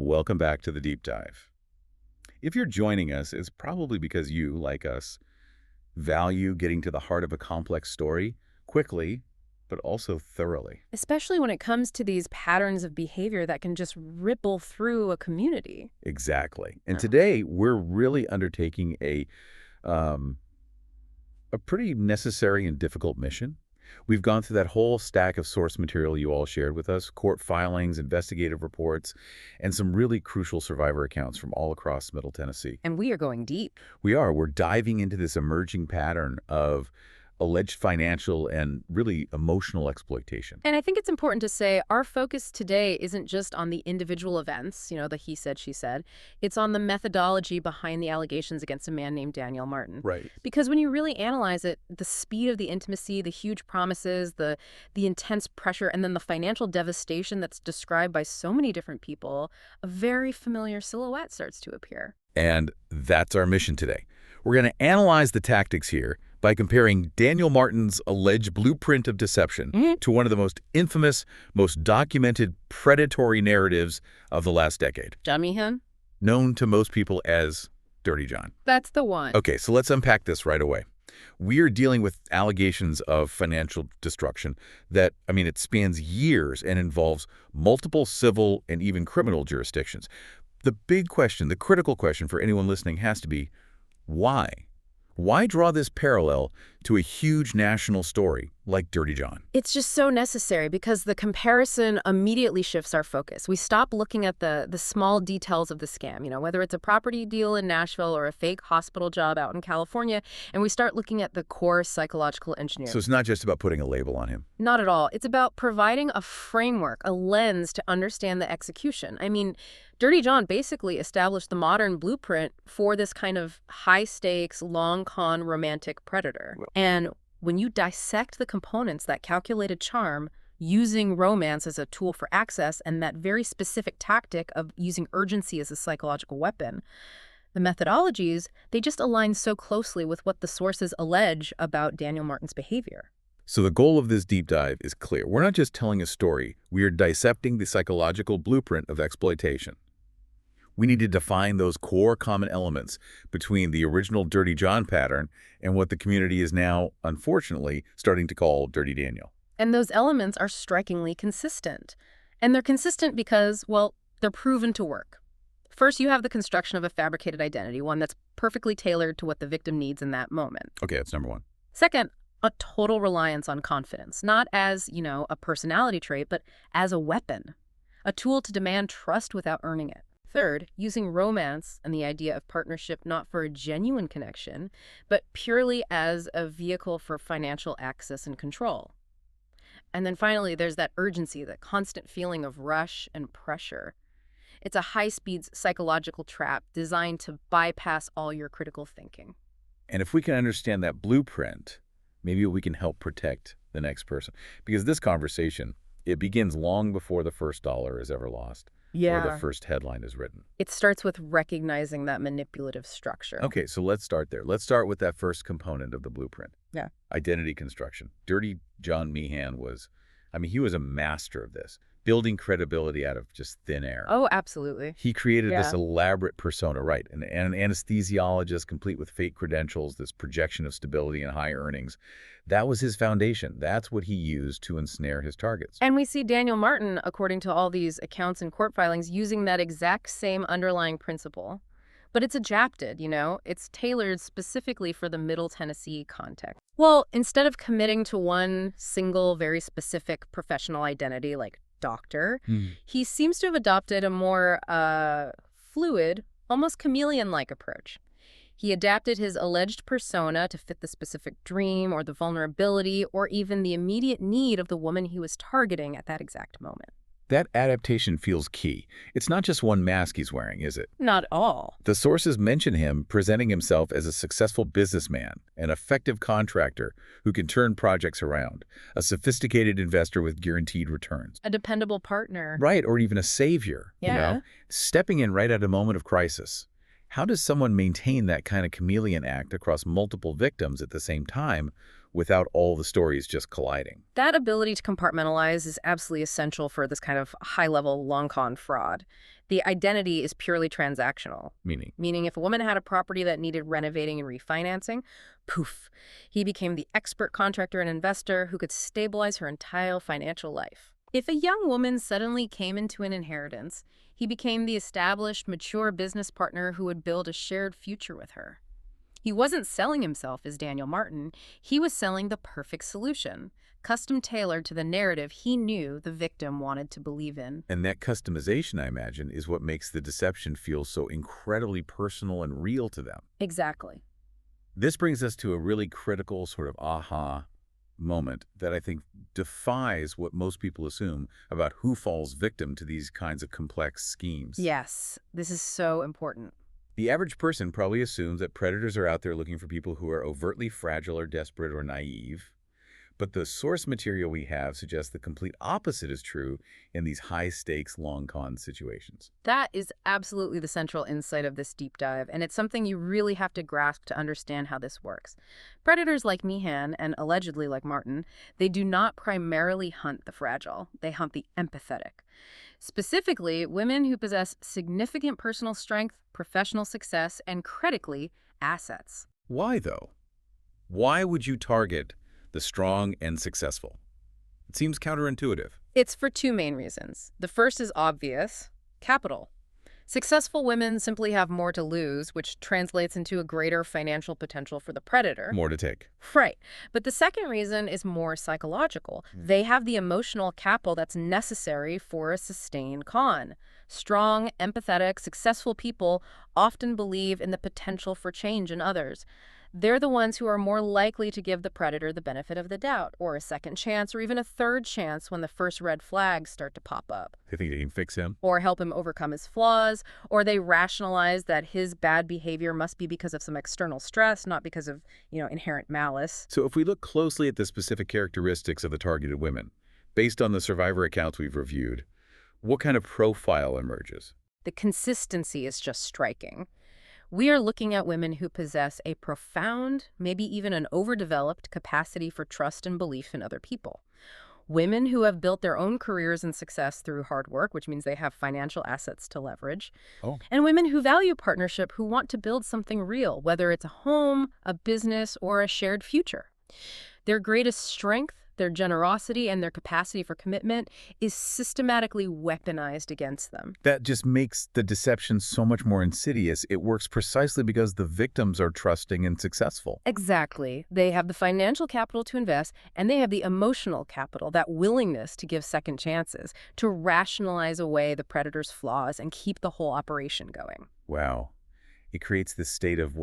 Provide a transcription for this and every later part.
Welcome back to the Deep Dive. If you're joining us, it's probably because you, like us, value getting to the heart of a complex story quickly, but also thoroughly. Especially when it comes to these patterns of behavior that can just ripple through a community. Exactly. And Uh, today, we're really undertaking um, a pretty necessary and difficult mission. We've gone through that whole stack of source material you all shared with us, court filings, investigative reports, and some really crucial survivor accounts from all across Middle Tennessee. And we are going deep. We're diving into this emerging pattern of alleged financial and really emotional exploitation. And I think it's important to say our focus today isn't just on the individual events, the he said, she said. It's on the methodology behind the allegations against a man named Daniel Martin. Right. Because when you really analyze it, the speed of the intimacy, the huge promises, the intense pressure, and then the financial devastation that's described by so many different people, a very familiar silhouette starts to appear. And that's our mission today. We're going to analyze the tactics here by comparing Daniel Martin's alleged blueprint of deception to one of the most infamous, most documented predatory narratives of the last decade, John Meehan? known to most people as Dirty John. That's the one. Okay, so let's unpack this right away. We're dealing with allegations of financial destruction that, it spans years and involves multiple civil and even criminal jurisdictions. The big question, the critical question for anyone listening has to be, why? Why draw this parallel to a huge national story like Dirty John? It's just so necessary because the comparison immediately shifts our focus. We stop looking at the small details of the scam, whether it's a property deal in Nashville or a fake hospital job out in California, and we start looking at the core psychological engineering. So it's not just about putting a label on him. Not at all. It's about providing a framework, a lens to understand the execution. Dirty John basically established the modern blueprint for this kind of high-stakes, long-con romantic predator. And when you dissect the components, that calculated charm, using romance as a tool for access, and that very specific tactic of using urgency as a psychological weapon, the methodologies, they just align so closely with what the sources allege about Daniel Martin's behavior. So the goal of this deep dive is clear. We're not just telling a story. We are dissecting the psychological blueprint of exploitation. We need to define those core common elements between the original Dirty John pattern and what the community is now, unfortunately, starting to call Dirty Daniel. And those elements are strikingly consistent. And they're consistent because, they're proven to work. First, you have the construction of a fabricated identity, one that's perfectly tailored to what the victim needs in that moment. Okay, that's number one. Second, a total reliance on confidence, not as, a personality trait, but as a weapon, a tool to demand trust without earning it. Third, using romance and the idea of partnership not for a genuine connection, but purely as a vehicle for financial access and control. And then finally, there's that urgency, that constant feeling of rush and pressure. It's a high-speed psychological trap designed to bypass all your critical thinking. And if we can understand that blueprint, maybe we can help protect the next person. Because this conversation, it begins long before the first dollar is ever lost. Or the first headline is written. It starts with recognizing that manipulative structure. Okay, so let's start there. Let's start with that first component of the blueprint. Yeah. Identity construction. Dirty John Meehan he was a master of this, building credibility out of just thin air. Oh, absolutely. He created this elaborate persona, right? An anesthesiologist complete with fake credentials, this projection of stability and high earnings. That was his foundation. That's what he used to ensnare his targets. And we see Daniel Martin, according to all these accounts and court filings, using that exact same underlying principle. But it's adapted, It's tailored specifically for the Middle Tennessee context. Well, instead of committing to one single, very specific professional identity like doctor, he seems to have adopted a more fluid, almost chameleon-like approach. He adapted his alleged persona to fit the specific dream or the vulnerability or even the immediate need of the woman he was targeting at that exact moment. That adaptation feels key. It's not just one mask he's wearing, is it? Not at all. The sources mention him presenting himself as a successful businessman, an effective contractor who can turn projects around, a sophisticated investor with guaranteed returns. A dependable partner. Right, or even a savior, Yeah. stepping in right at a moment of crisis. How does someone maintain that kind of chameleon act across multiple victims at the same time without all the stories just colliding? That ability to compartmentalize is absolutely essential for this kind of high-level long-con fraud. The identity is purely transactional. Meaning? Meaning if a woman had a property that needed renovating and refinancing, poof, he became the expert contractor and investor who could stabilize her entire financial life. If a young woman suddenly came into an inheritance, he became the established, mature business partner who would build a shared future with her. He wasn't selling himself as Daniel Martin. He was selling the perfect solution, custom-tailored to the narrative he knew the victim wanted to believe in. And that customization, I imagine, is what makes the deception feel so incredibly personal and real to them. Exactly. This brings us to a really critical sort of aha moment that I think defies what most people assume about who falls victim to these kinds of complex schemes. Yes, this is so important. The average person probably assumes that predators are out there looking for people who are overtly fragile or desperate or naive. But the source material we have suggests the complete opposite is true in these high-stakes, long-con situations. That is absolutely the central insight of this deep dive, and it's something you really have to grasp to understand how this works. Predators like Meehan, and allegedly like Martin, they do not primarily hunt the fragile. They hunt the empathetic. Specifically, women who possess significant personal strength, professional success, and critically, assets. Why, though? Why would you target the strong and successful? It seems counterintuitive. It's for two main reasons. The first is obvious: capital. Successful women simply have more to lose, which translates into a greater financial potential for the predator. More to take. Right. But the second reason is more psychological. They have the emotional capital that's necessary for a sustained con. Strong, empathetic, successful people often believe in the potential for change in others. They're the ones who are more likely to give the predator the benefit of the doubt, or a second chance, or even a third chance when the first red flags start to pop up. They think they can fix him? Or help him overcome his flaws, or they rationalize that his bad behavior must be because of some external stress, not because of, inherent malice. So if we look closely at the specific characteristics of the targeted women, based on the survivor accounts we've reviewed, what kind of profile emerges? The consistency is just striking. We are looking at women who possess a profound, maybe even an overdeveloped capacity for trust and belief in other people. Women who have built their own careers and success through hard work, which means they have financial assets to leverage. Oh. And women who value partnership, who want to build something real, whether it's a home, a business, or a shared future. Their greatest strength, their generosity, and their capacity for commitment is systematically weaponized against them. That just makes the deception so much more insidious. It works precisely because the victims are trusting and successful. Exactly. They have the financial capital to invest, and they have the emotional capital, that willingness to give second chances, to rationalize away the predator's flaws and keep the whole operation going. Wow. It creates this state of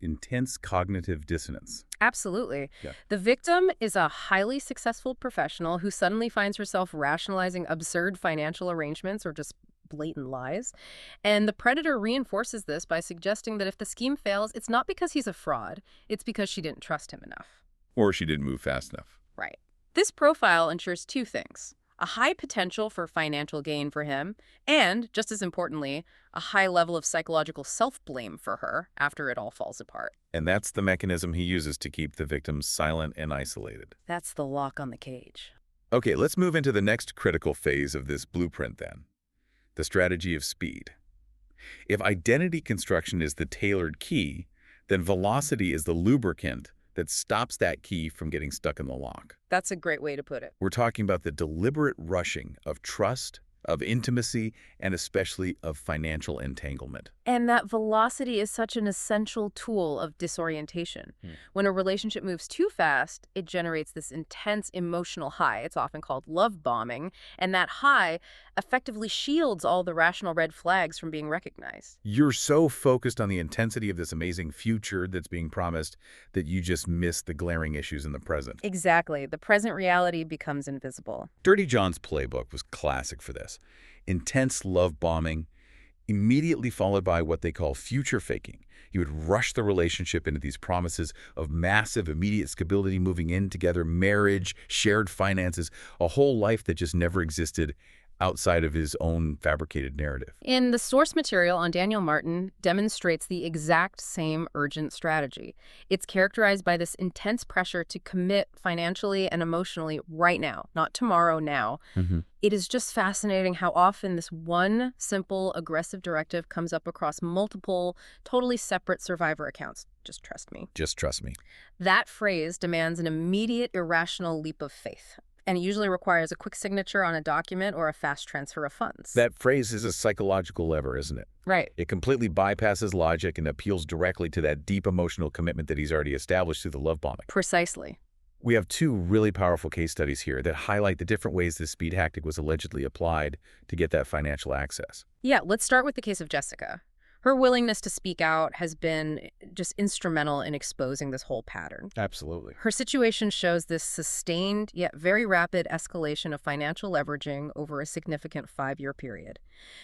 intense cognitive dissonance. Absolutely. Yeah. The victim is a highly successful professional who suddenly finds herself rationalizing absurd financial arrangements or just blatant lies. And the predator reinforces this by suggesting that if the scheme fails, it's not because he's a fraud, it's because she didn't trust him enough. Or she didn't move fast enough. Right. This profile ensures two things: a high potential for financial gain for him, and, just as importantly, a high level of psychological self-blame for her after it all falls apart. And that's the mechanism he uses to keep the victims silent and isolated. That's the lock on the cage. Okay, let's move into the next critical phase of this blueprint then. The strategy of speed. If identity construction is the tailored key, then velocity is the lubricant that stops that key from getting stuck in the lock. That's a great way to put it. We're talking about the deliberate rushing of trust, of intimacy, and especially of financial entanglement. And that velocity is such an essential tool of disorientation. When a relationship moves too fast, it generates this intense emotional high. It's often called love bombing, and that high effectively shields all the rational red flags from being recognized. You're so focused on the intensity of this amazing future that's being promised that you just miss the glaring issues in the present. Exactly. The present reality becomes invisible. Dirty John's playbook was classic for this. Intense love bombing, immediately followed by what they call future faking. You would rush the relationship into these promises of massive immediate stability, moving in together, marriage, shared finances, a whole life that just never existed outside of his own fabricated narrative. And the source material on Daniel Martin demonstrates the exact same urgent strategy. It's characterized by this intense pressure to commit financially and emotionally right now, not tomorrow, now. Mm-hmm. It is just fascinating how often this one simple, aggressive directive comes up across multiple, totally separate survivor accounts. Just trust me. Just trust me. That phrase demands an immediate, irrational leap of faith, and it usually requires a quick signature on a document or a fast transfer of funds. That phrase is a psychological lever, isn't it? Right. It completely bypasses logic and appeals directly to that deep emotional commitment that he's already established through the love bombing. Precisely. We have two really powerful case studies here that highlight the different ways this speed tactic was allegedly applied to get that financial access. Yeah, let's start with the case of Jessica. Her willingness to speak out has been just instrumental in exposing this whole pattern. Absolutely. Her situation shows this sustained yet very rapid escalation of financial leveraging over a significant 5-year period.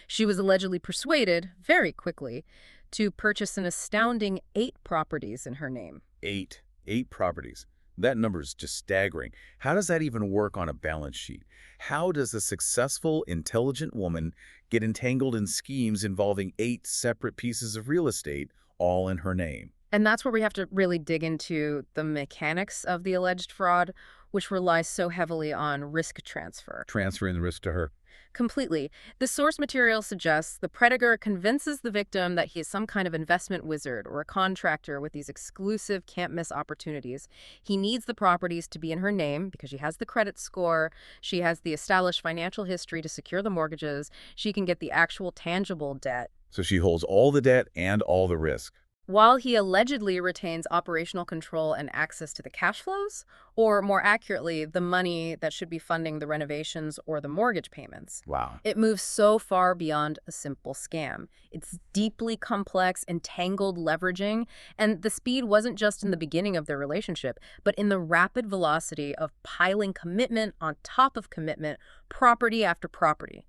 She was allegedly persuaded, very quickly, to purchase an astounding 8 properties in her name. 8 properties. That number is just staggering. How does that even work on a balance sheet? How does a successful, intelligent woman get entangled in schemes involving 8 separate pieces of real estate, all in her name? And that's where we have to really dig into the mechanics of the alleged fraud, which relies so heavily on risk transfer. Transferring the risk to her. Completely. The source material suggests the predator convinces the victim that he is some kind of investment wizard or a contractor with these exclusive can't-miss opportunities. He needs the properties to be in her name because she has the credit score, she has the established financial history to secure the mortgages, she can get the actual tangible debt. So she holds all the debt and all the risk. While he allegedly retains operational control and access to the cash flows, or more accurately, the money that should be funding the renovations or the mortgage payments. Wow. It moves so far beyond a simple scam. It's deeply complex, entangled leveraging, and the speed wasn't just in the beginning of their relationship, but in the rapid velocity of piling commitment on top of commitment, property after property.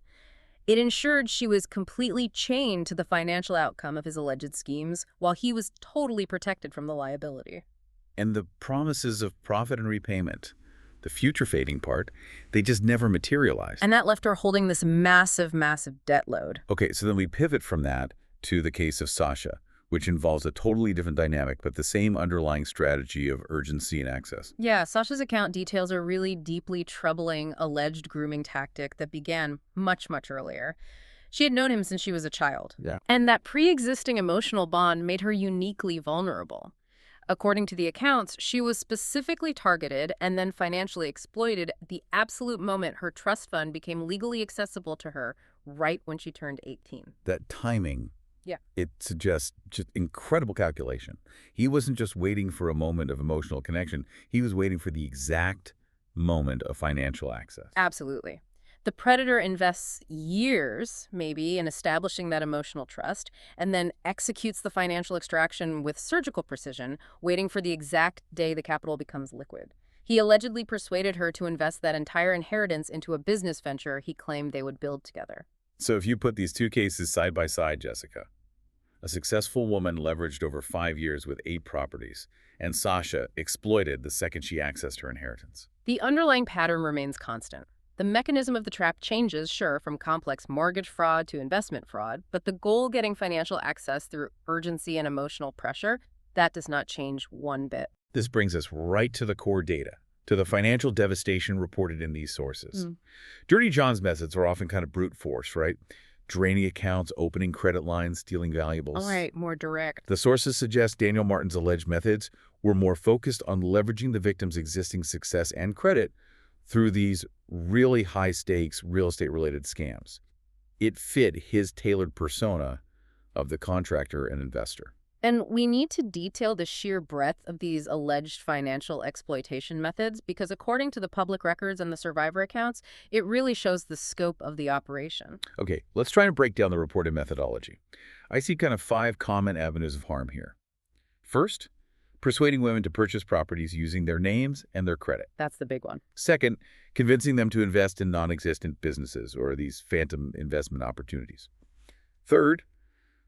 It ensured she was completely chained to the financial outcome of his alleged schemes, while he was totally protected from the liability. And the promises of profit and repayment, the future fading part, they just never materialized. And that left her holding this massive, massive debt load. Okay, so then we pivot from that to the case of Sasha, which involves a totally different dynamic, but the same underlying strategy of urgency and access. Yeah, Sasha's account details a really deeply troubling alleged grooming tactic that began much, much earlier. She had known him since she was a child. Yeah. And that pre-existing emotional bond made her uniquely vulnerable. According to the accounts, she was specifically targeted and then financially exploited at the absolute moment her trust fund became legally accessible to her, right when she turned 18. That timing. Yeah. It suggests just incredible calculation. He wasn't just waiting for a moment of emotional connection. He was waiting for the exact moment of financial access. Absolutely. The predator invests years, maybe, in establishing that emotional trust, and then executes the financial extraction with surgical precision, waiting for the exact day the capital becomes liquid. He allegedly persuaded her to invest that entire inheritance into a business venture he claimed they would build together. So if you put these two cases side by side, Jessica, a successful woman leveraged over 5 years with 8 properties, and Sasha exploited the second she accessed her inheritance. The underlying pattern remains constant. The mechanism of the trap changes, sure, from complex mortgage fraud to investment fraud, but the goal, getting financial access through urgency and emotional pressure, that does not change one bit. This brings us right to the core data, to the financial devastation reported in these sources. Dirty John's methods are often kind of brute force, right? Draining accounts, opening credit lines, stealing valuables. All right, more direct. The sources suggest Daniel Martin's alleged methods were more focused on leveraging the victim's existing success and credit through these really high-stakes real estate-related scams. It fit his tailored persona of the contractor and investor. And we need to detail the sheer breadth of these alleged financial exploitation methods because according to the public records and the survivor accounts, it really shows the scope of the operation. Okay, let's try and break down the reported methodology. I see kind of 5 common avenues of harm here. First, persuading women to purchase properties using their names and their credit. That's the big one. Second, convincing them to invest in non-existent businesses or these phantom investment opportunities. Third,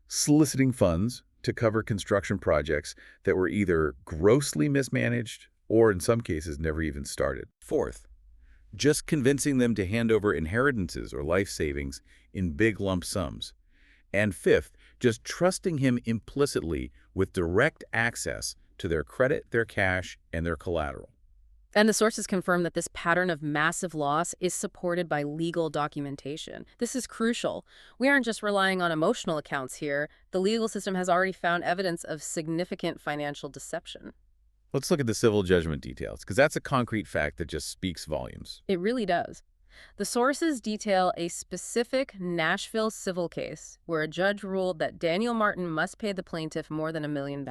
soliciting funds to cover construction projects that were either grossly mismanaged or, in some cases, never even started. Fourth, just convincing them to hand over inheritances or life savings in big lump sums. And fifth, just trusting him implicitly with direct access to their credit, their cash, and their collateral. And the sources confirm that this pattern of massive loss is supported by legal documentation. This is crucial. We aren't just relying on emotional accounts here. The legal system has already found evidence of significant financial deception. Let's look at the civil judgment details, because that's a concrete fact that just speaks volumes. It really does. The sources detail a specific Nashville civil case where a judge ruled that Daniel Martin must pay the plaintiff more than $1 million.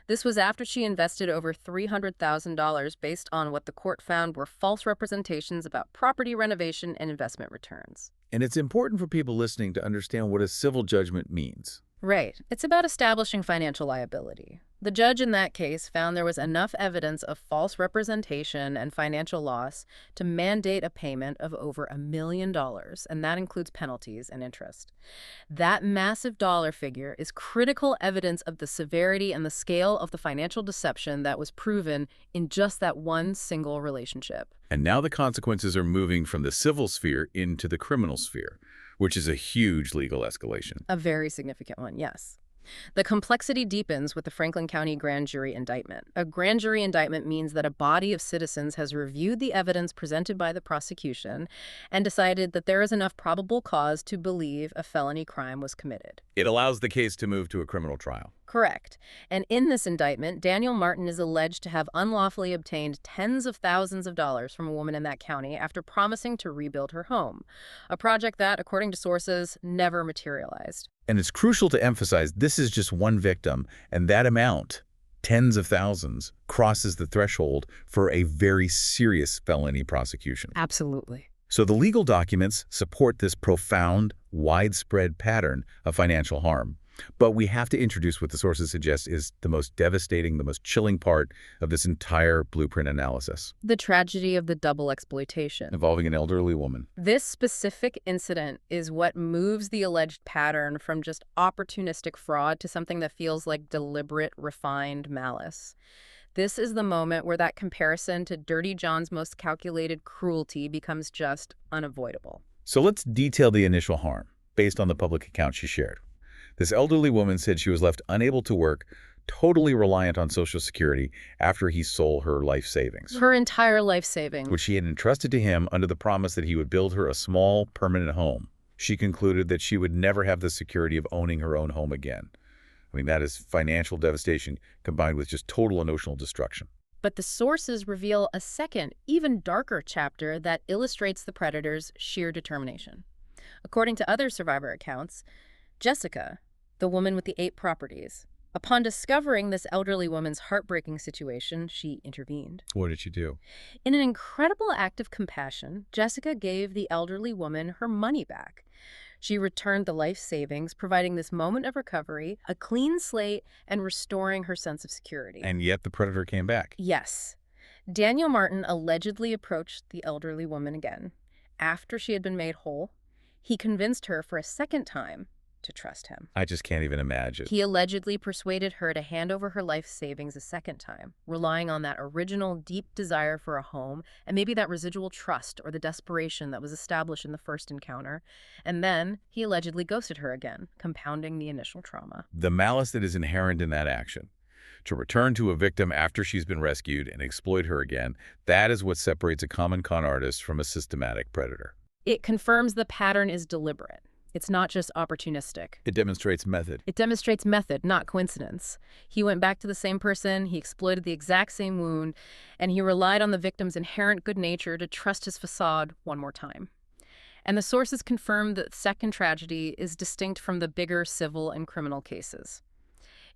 This was after she invested over $300,000 based on what the court found were false representations about property renovation and investment returns. And it's important for people listening to understand what a civil judgment means. Right. It's about establishing financial liability. The judge in that case found there was enough evidence of false representation and financial loss to mandate a payment of over $1 million, and that includes penalties and interest. That massive dollar figure is critical evidence of the severity and the scale of the financial deception that was proven in just that one single relationship. And now the consequences are moving from the civil sphere into the criminal sphere, which is a huge legal escalation. A very significant one, yes. The complexity deepens with the Franklin County grand jury indictment. A grand jury indictment means that a body of citizens has reviewed the evidence presented by the prosecution and decided that there is enough probable cause to believe a felony crime was committed. It allows the case to move to a criminal trial. Correct. And in this indictment, Daniel Martin is alleged to have unlawfully obtained tens of thousands of dollars from a woman in that county after promising to rebuild her home, a project that, according to sources, never materialized. And it's crucial to emphasize this is just one victim, and that amount, tens of thousands, crosses the threshold for a very serious felony prosecution. Absolutely. So the legal documents support this profound, widespread pattern of financial harm. But we have to introduce what the sources suggest is the most devastating, the most chilling part of this entire blueprint analysis. The tragedy of the double exploitation. Involving an elderly woman. This specific incident is what moves the alleged pattern from just opportunistic fraud to something that feels like deliberate, refined malice. This is the moment where that comparison to Dirty John's most calculated cruelty becomes just unavoidable. So let's detail the initial harm, based on the public account she shared. This elderly woman said she was left unable to work, totally reliant on Social Security after he sold her life savings. Her entire life savings. Which she had entrusted to him under the promise that he would build her a small, permanent home. She concluded that she would never have the security of owning her own home again. I mean, that is financial devastation combined with just total emotional destruction. But the sources reveal a second, even darker chapter that illustrates the predator's sheer determination. According to other survivor accounts, Jessica, the woman with the 8 properties, upon discovering this elderly woman's heartbreaking situation, she intervened. What did she do? In an incredible act of compassion, Jessica gave the elderly woman her money back. She returned the life savings, providing this moment of recovery, a clean slate, and restoring her sense of security. And yet the predator came back. Yes. Daniel Martin allegedly approached the elderly woman again. After she had been made whole, he convinced her for a second time to trust him. I just can't even imagine. He allegedly persuaded her to hand over her life savings a second time, relying on that original deep desire for a home and maybe that residual trust or the desperation that was established in the first encounter. And then he allegedly ghosted her again, compounding the initial trauma. The malice that is inherent in that action. To return to a victim after she's been rescued and exploit her again, that is what separates a common con artist from a systematic predator. It confirms the pattern is deliberate. It's not just opportunistic. It demonstrates method. It demonstrates method, not coincidence. He went back to the same person, he exploited the exact same wound, and he relied on the victim's inherent good nature to trust his facade one more time. And the sources confirm that the second tragedy is distinct from the bigger civil and criminal cases.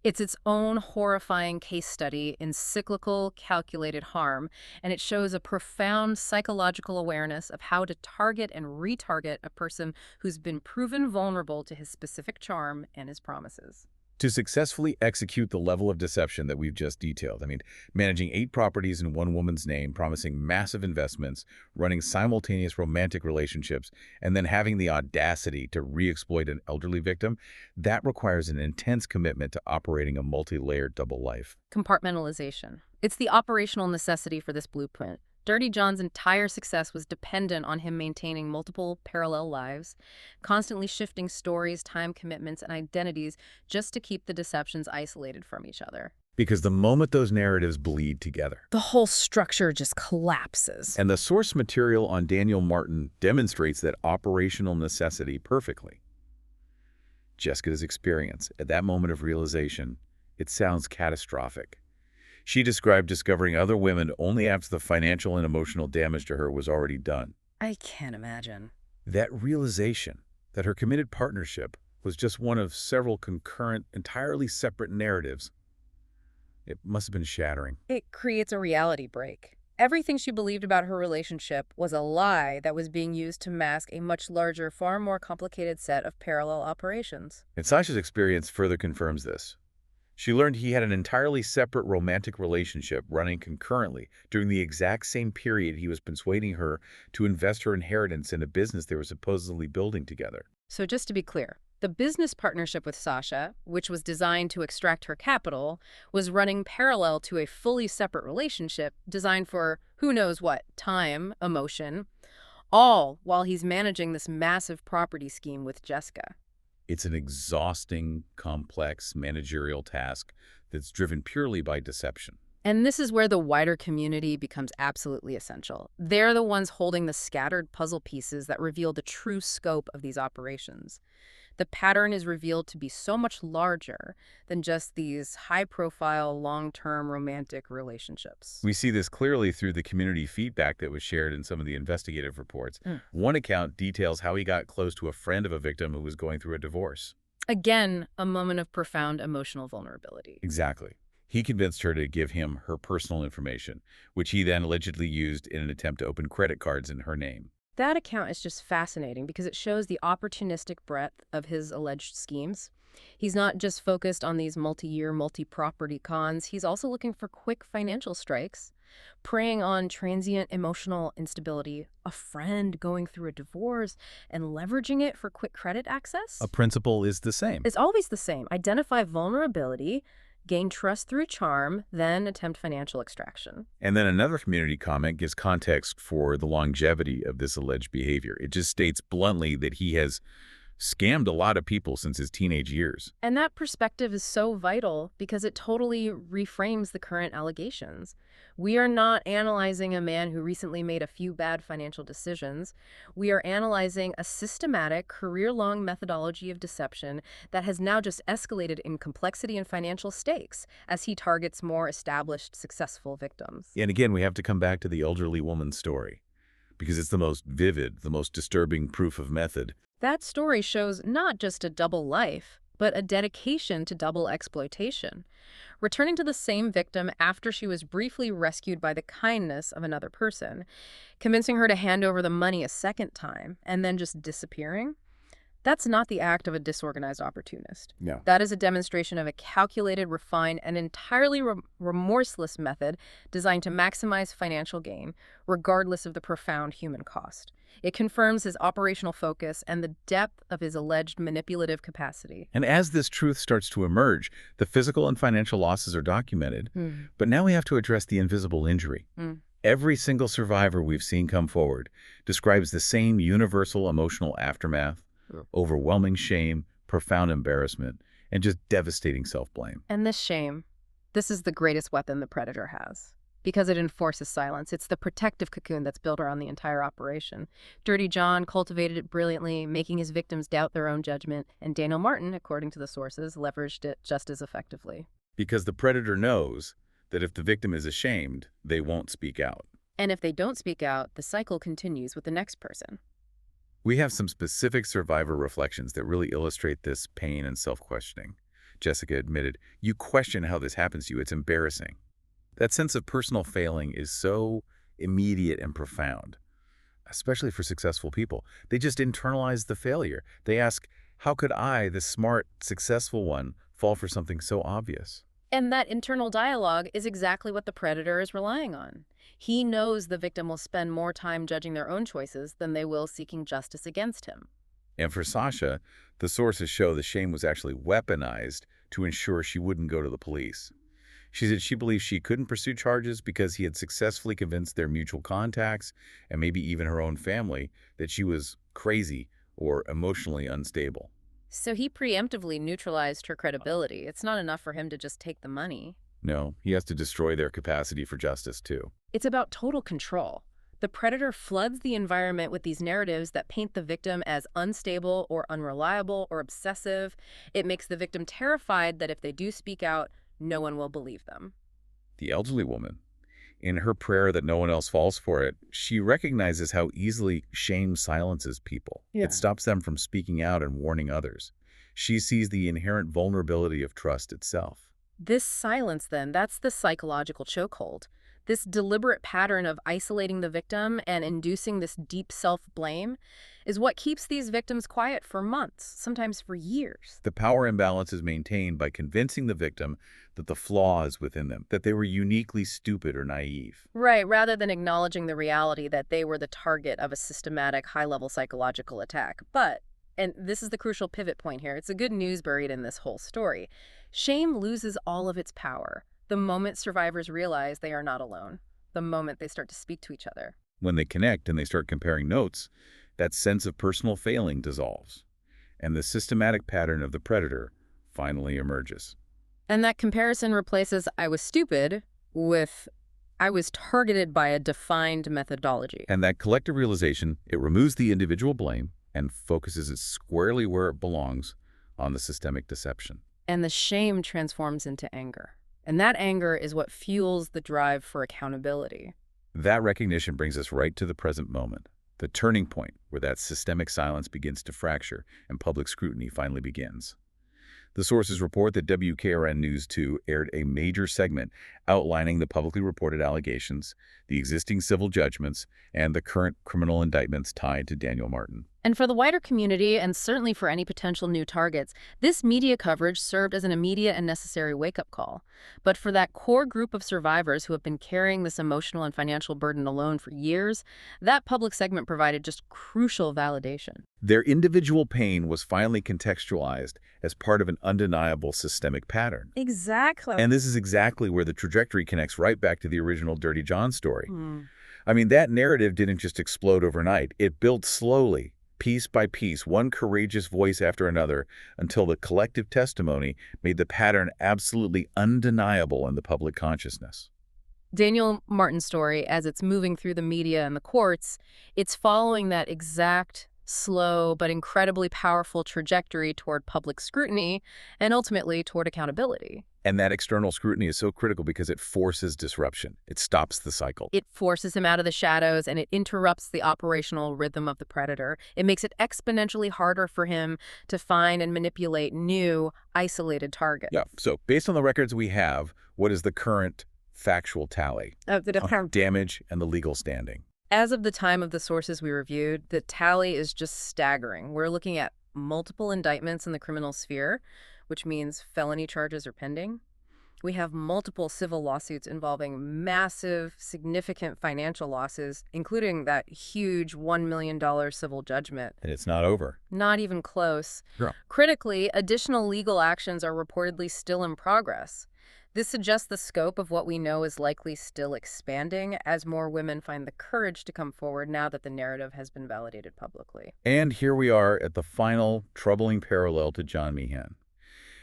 It's its own horrifying case study in cyclical, calculated harm, and it shows a profound psychological awareness of how to target and retarget a person who's been proven vulnerable to his specific charm and his promises. To successfully execute the level of deception that we've just detailed, I mean, managing 8 properties in one woman's name, promising massive investments, running simultaneous romantic relationships, and then having the audacity to re-exploit an elderly victim, that requires an intense commitment to operating a multi-layered double life. Compartmentalization. It's the operational necessity for this blueprint. Dirty John's entire success was dependent on him maintaining multiple parallel lives, constantly shifting stories, time commitments, and identities just to keep the deceptions isolated from each other. Because the moment those narratives bleed together, The whole structure just collapses. and the source material on Daniel Martin demonstrates that operational necessity perfectly. Jessica's experience at that moment of realization, it sounds catastrophic. She described discovering other women only after the financial and emotional damage to her was already done. I can't imagine. That realization that her committed partnership was just one of several concurrent, entirely separate narratives, it must have been shattering. It creates a reality break. Everything she believed about her relationship was a lie that was being used to mask a much larger, far more complicated set of parallel operations. And Sasha's experience further confirms this. She learned he had an entirely separate romantic relationship running concurrently during the exact same period he was persuading her to invest her inheritance in a business they were supposedly building together. So just to be clear, the business partnership with Sasha, which was designed to extract her capital, was running parallel to a fully separate relationship designed for who knows what, time, emotion, all while he's managing this massive property scheme with Jessica. It's an exhausting, complex managerial task that's driven purely by deception. And this is where the wider community becomes absolutely essential. They're the ones holding the scattered puzzle pieces that reveal the true scope of these operations. The pattern is revealed to be so much larger than just these high-profile, long-term romantic relationships. We see this clearly through the community feedback that was shared in some of the investigative reports. One account details how he got close to a friend of a victim who was going through a divorce. Again, a moment of profound emotional vulnerability. Exactly. He convinced her to give him her personal information, which he then allegedly used in an attempt to open credit cards in her name. That account is just fascinating because it shows the opportunistic breadth of his alleged schemes. He's not just focused on these multi-year, multi-property cons. He's also looking for quick financial strikes, preying on transient emotional instability, a friend going through a divorce, and leveraging it for quick credit access. A principle is the same. It's always the same. Identify vulnerability, gain trust through charm, then attempt financial extraction. And then another community comment gives context for the longevity of this alleged behavior. It just states bluntly that he has scammed a lot of people since his teenage years. And that perspective is so vital because it totally reframes the current allegations. We are not analyzing a man who recently made a few bad financial decisions. We are analyzing a systematic, career-long methodology of deception that has now just escalated in complexity and financial stakes as he targets more established, successful victims. And again, we have to come back to the elderly woman's story, because it's the most vivid, the most disturbing proof of method. That story shows not just a double life, but a dedication to double exploitation. Returning to the same victim after she was briefly rescued by the kindness of another person, convincing her to hand over the money a second time, and then just disappearing. That's not the act of a disorganized opportunist. No. That is a demonstration of a calculated, refined, and entirely remorseless method designed to maximize financial gain, regardless of the profound human cost. It confirms his operational focus and the depth of his alleged manipulative capacity. And as this truth starts to emerge, the physical and financial losses are documented. But now we have to address the invisible injury. Every single survivor we've seen come forward describes the same universal emotional aftermath, overwhelming shame, profound embarrassment, and just devastating self-blame. And this shame, this is the greatest weapon the predator has. Because it enforces silence. It's the protective cocoon that's built around the entire operation. Dirty John cultivated it brilliantly, making his victims doubt their own judgment, and Daniel Martin, according to the sources, leveraged it just as effectively. Because the predator knows that if the victim is ashamed, they won't speak out. And if they don't speak out, the cycle continues with the next person. We have some specific survivor reflections that really illustrate this pain and self-questioning. Jessica admitted, "You question how this happens to you. It's embarrassing." That sense of personal failing is so immediate and profound, especially for successful people. They just internalize the failure. They ask, how could I, the smart, successful one, fall for something so obvious? And that internal dialogue is exactly what the predator is relying on. He knows the victim will spend more time judging their own choices than they will seeking justice against him. And for Sasha, the sources show the shame was actually weaponized to ensure she wouldn't go to the police. She said she believes she couldn't pursue charges because he had successfully convinced their mutual contacts and maybe even her own family that she was crazy or emotionally unstable. So he preemptively neutralized her credibility. It's not enough for him to just take the money. No, he has to destroy their capacity for justice, too. It's about total control. The predator floods the environment with these narratives that paint the victim as unstable or unreliable or obsessive. It makes the victim terrified that if they do speak out, no one will believe them. The elderly woman, in her prayer that no one else falls for it, she recognizes how easily shame silences people. Yeah. It stops them from speaking out and warning others. She sees the inherent vulnerability of trust itself. This silence, then, that's the psychological chokehold. This deliberate pattern of isolating the victim and inducing this deep self-blame is what keeps these victims quiet for months, sometimes for years. The power imbalance is maintained by convincing the victim that the flaw is within them, that they were uniquely stupid or naive. Right, rather than acknowledging the reality that they were the target of a systematic, high-level psychological attack. But, and this is the crucial pivot point here, it's the good news buried in this whole story. Shame loses all of its power the moment survivors realize they are not alone, the moment they start to speak to each other. When they connect and they start comparing notes, that sense of personal failing dissolves, and the systematic pattern of the predator finally emerges. And that comparison replaces "I was stupid" with "I was targeted by a defined methodology." And that collective realization, it removes the individual blame and focuses it squarely where it belongs, on the systemic deception. And the shame transforms into anger. And that anger is what fuels the drive for accountability. That recognition brings us right to the present moment, the turning point where that systemic silence begins to fracture and public scrutiny finally begins. The sources report that WKRN News 2 aired a major segment outlining the publicly reported allegations, the existing civil judgments, and the current criminal indictments tied to Daniel Martin. And for the wider community, and certainly for any potential new targets, this media coverage served as an immediate and necessary wake-up call. But for that core group of survivors who have been carrying this emotional and financial burden alone for years, that public segment provided just crucial validation. Their individual pain was finally contextualized as part of an undeniable systemic pattern. Exactly. And this is exactly where the trajectory connects right back to the original Dirty John story. I mean, that narrative didn't just explode overnight. It built slowly, piece by piece, one courageous voice after another, until the collective testimony made the pattern absolutely undeniable in the public consciousness. Daniel Martin's story, as it's moving through the media and the courts, it's following that exact, slow, but incredibly powerful trajectory toward public scrutiny and ultimately toward accountability. And that external scrutiny is so critical because it forces disruption. It stops the cycle. It forces him out of the shadows and it interrupts the operational rhythm of the predator. It makes it exponentially harder for him to find and manipulate new, isolated targets. Yeah, so based on the records we have, what is the current factual tally Of the on damage and the legal standing? As of the time of the sources we reviewed, the tally is just staggering. We're looking at multiple indictments in the criminal sphere, which means felony charges are pending. We have multiple civil lawsuits involving massive, significant financial losses, including that huge $1 million civil judgment. And it's not over. Not even close. Girl. Critically, additional legal actions are reportedly still in progress. This suggests the scope of what we know is likely still expanding as more women find the courage to come forward now that the narrative has been validated publicly. And here we are at the final troubling parallel to John Meehan.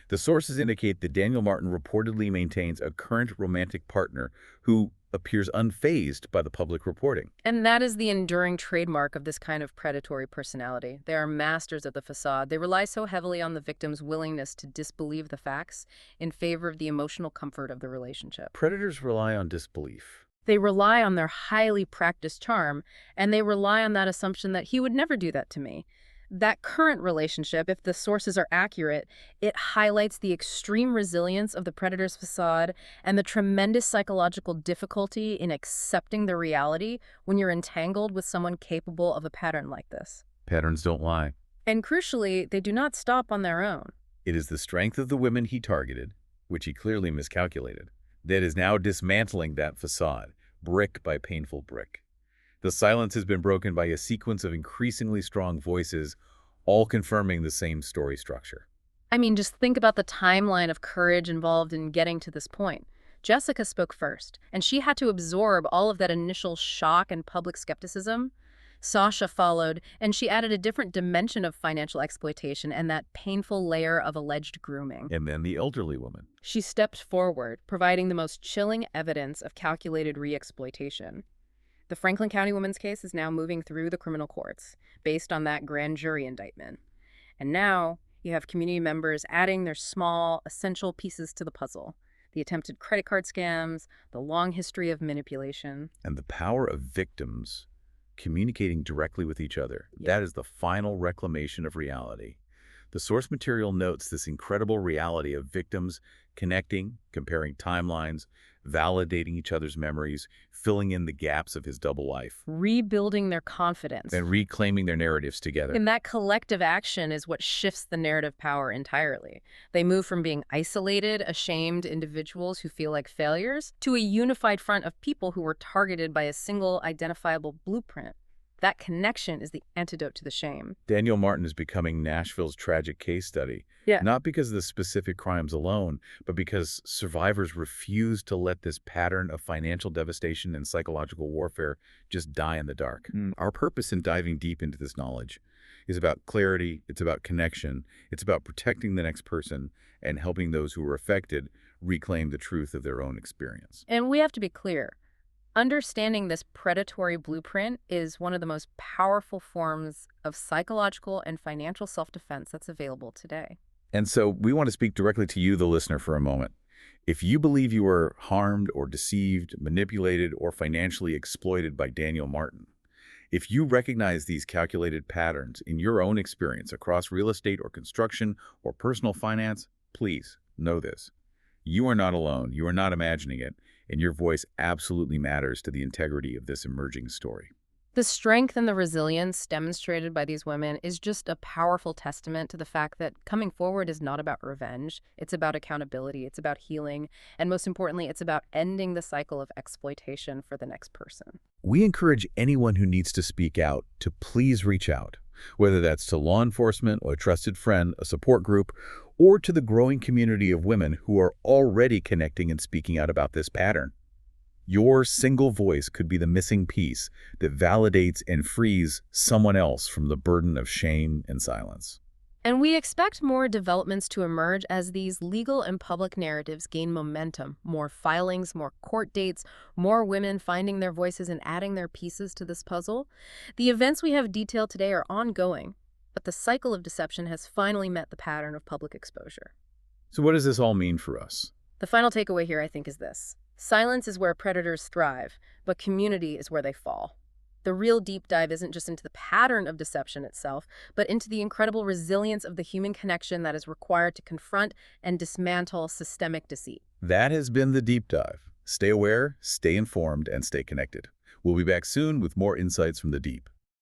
The sources indicate that Daniel Martin reportedly maintains a current romantic partner who appears unfazed by the public reporting. And that is the enduring trademark of this kind of predatory personality. They are masters of the facade. They rely so heavily on the victim's willingness to disbelieve the facts in favor of the emotional comfort of the relationship. Predators rely on disbelief. They rely on their highly practiced charm, and they rely on that assumption that he would never do that to me. That current relationship, if the sources are accurate, it highlights the extreme resilience of the predator's facade and the tremendous psychological difficulty in accepting the reality when you're entangled with someone capable of a pattern like this. Patterns don't lie. And crucially, they do not stop on their own. It is the strength of the women he targeted, which he clearly miscalculated, that is now dismantling that facade, brick by painful brick. The silence has been broken by a sequence of increasingly strong voices, all confirming the same story structure. I mean, just think about the timeline of courage involved in getting to this point. Jessica spoke first, and she had to absorb all of that initial shock and public skepticism. Sasha followed, and she added a different dimension of financial exploitation and that painful layer of alleged grooming. And then the elderly woman. She stepped forward, providing the most chilling evidence of calculated re-exploitation. The Franklin County woman's case is now moving through the criminal courts, based on that grand jury indictment. And now, you have community members adding their small, essential pieces to the puzzle. The attempted credit card scams, the long history of manipulation. And the power of victims communicating directly with each other. Yeah. That is the final reclamation of reality. The source material notes this incredible reality of victims connecting, comparing timelines, validating each other's memories, filling in the gaps of his double life, Rebuilding their confidence. and reclaiming their narratives together. And that collective action is what shifts the narrative power entirely. They move from being isolated, ashamed individuals who feel like failures to a unified front of people who were targeted by a single identifiable blueprint. That connection is the antidote to the shame. Daniel Martin is becoming Nashville's tragic case study, Yeah. not because of the specific crimes alone, but because survivors refuse to let this pattern of financial devastation and psychological warfare just die in the dark. Our purpose in diving deep into this knowledge is about clarity, it's about connection, it's about protecting the next person and helping those who are affected reclaim the truth of their own experience. And we have to be clear. Understanding this predatory blueprint is one of the most powerful forms of psychological and financial self-defense that's available today. And so we want to speak directly to you, the listener, for a moment. If you believe you were harmed or deceived, manipulated, or financially exploited by Daniel Martin, if you recognize these calculated patterns in your own experience across real estate or construction or personal finance, please know this. You are not alone. You are not imagining it. And your voice absolutely matters to the integrity of this emerging story. The strength and the resilience demonstrated by these women is just a powerful testament to the fact that coming forward is not about revenge. It's about accountability. It's about healing. And most importantly, it's about ending the cycle of exploitation for the next person. We encourage anyone who needs to speak out to please reach out, whether that's to law enforcement or a trusted friend, a support group, or to the growing community of women who are already connecting and speaking out about this pattern. Your single voice could be the missing piece that validates and frees someone else from the burden of shame and silence. And we expect more developments to emerge as these legal and public narratives gain momentum. More filings, more court dates, more women finding their voices and adding their pieces to this puzzle. The events we have detailed today are ongoing, but the cycle of deception has finally met the pattern of public exposure. So what does this all mean for us? The final takeaway here, I think, is this. Silence is where predators thrive, but community is where they fall. The real deep dive isn't just into the pattern of deception itself, but into the incredible resilience of the human connection that is required to confront and dismantle systemic deceit. That has been the deep dive. Stay aware, stay informed, and stay connected. We'll be back soon with more insights from the deep.